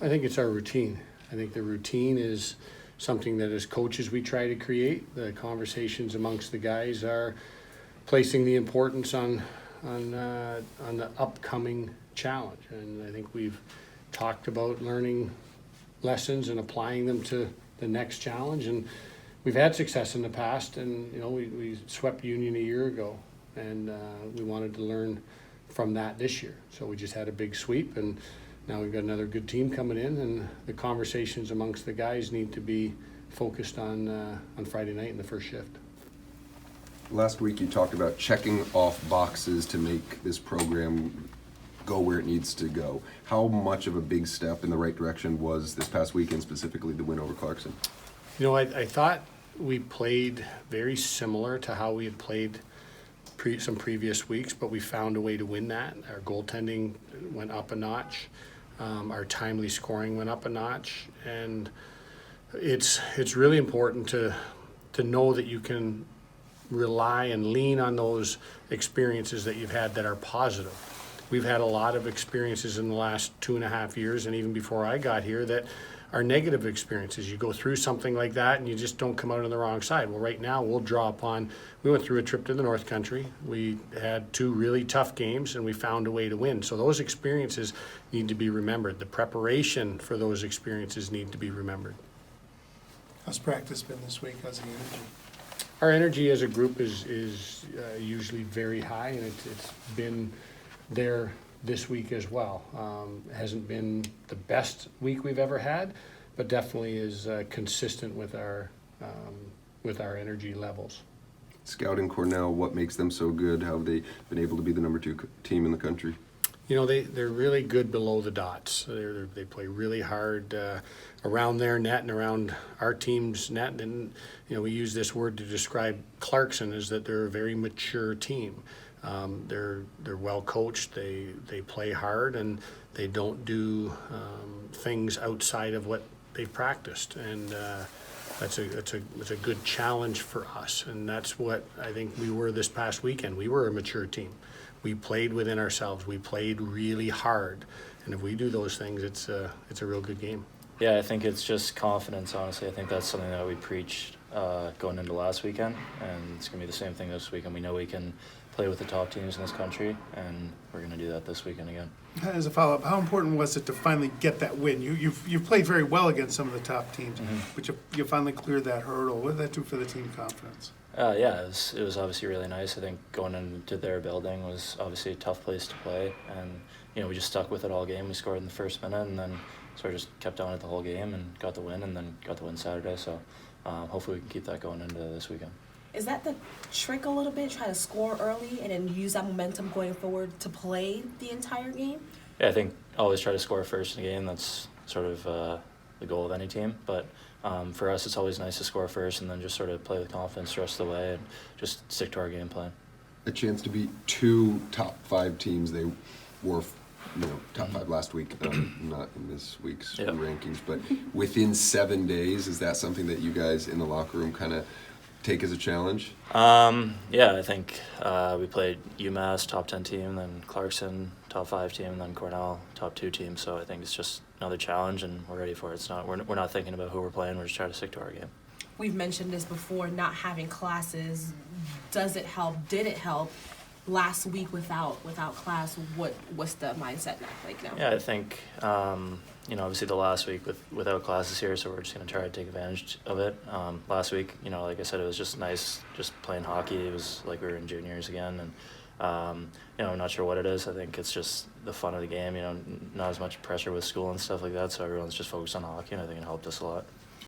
I think it's our routine. I think the routine is something that as coaches we try to create. The conversations amongst the guys are placing the importance on the upcoming challenge. And I think we've talked about learning lessons and applying them to the next challenge. And we've had success in the past, and we swept Union a year ago, and we wanted to learn from that this year. So we just had a big sweep, and now we've got another good team coming in, and the conversations amongst the guys need to be focused on Friday night in the first shift. Last week you talked about checking off boxes to make this program go where it needs to go. How much of a big step in the right direction was this past weekend, specifically the win over Clarkson? I thought we played very similar to how we had played some previous weeks, but we found a way to win that. Our goaltending went up a notch. Our timely scoring went up a notch, and it's really important to know that you can rely and lean on those experiences that you've had that are positive. We've had a lot of experiences in the last 2.5 years, and even before I got here, that are negative experiences. You go through something like that and you just don't come out on the wrong side. Well, right now we'll draw upon, we went through a trip to the North Country. We had 2 really tough games and we found a way to win. So those experiences need to be remembered. The preparation for those experiences need to be remembered. How's practice been this week? How's the energy? Our energy as a group is usually very high, and it's been there this week as well. It hasn't been the best week we've ever had, but definitely is consistent with our energy levels. Scouting Cornell, what makes them so good? How have they been able to be the number 2 team in the country? They're really good below the dots. They play really hard around their net and around our team's net. And we use this word to describe Clarkson, is that they're a very mature team. They're well coached. They play hard, and they don't do things outside of what they've practiced. And that's a good challenge for us. And that's what I think we were this past weekend. We were a mature team. We played within ourselves. We played really hard, and if we do those things, it's a real good game. Yeah, I think it's just confidence, honestly. I think that's something that we preached going into last weekend, and it's going to be the same thing this weekend. We know we can play with the top teams in this country, and we're going to do that this weekend again. As a follow-up, how important was it to finally get that win? You've played very well against some of the top teams, but you finally cleared that hurdle. What did that do for the team confidence? Yeah, it was obviously really nice. I think going into their building was obviously a tough place to play, and we just stuck with it all game. We scored in the first minute, and then sort of just kept on it the whole game and got the win, and then got the win Saturday. So hopefully we can keep that going into this weekend. Is that the trick a little bit? Try to score early and then use that momentum going forward to play the entire game? Yeah, I think always try to score first in a game. That's sort of the goal of any team. But for us, it's always nice to score first and then just sort of play with confidence the rest of the way and just stick to our game plan. A chance to beat 2 top 5 teams. They were top 5 last week, not in this week's rankings, but within 7 days. Is that something that you guys in the locker room kind of take as a challenge? Yeah, I think we played UMass, top 10 team, then Clarkson, top 5 team, and then Cornell, top 2 team. So I think it's just another challenge, and we're ready for it. We're not thinking about who we're playing. We're just trying to stick to our game. We've mentioned this before, not having classes. Does it help? Did it help? Last week without class, what's the mindset like now? Yeah, I think obviously the last week without classes here, so we're just going to try to take advantage of it. Last week, like I said, it was just nice just playing hockey. It was like we were in juniors again, and I'm not sure what it is. I think it's just the fun of the game. Not as much pressure with school and stuff like that, so everyone's just focused on hockey, and I think it helped us a lot.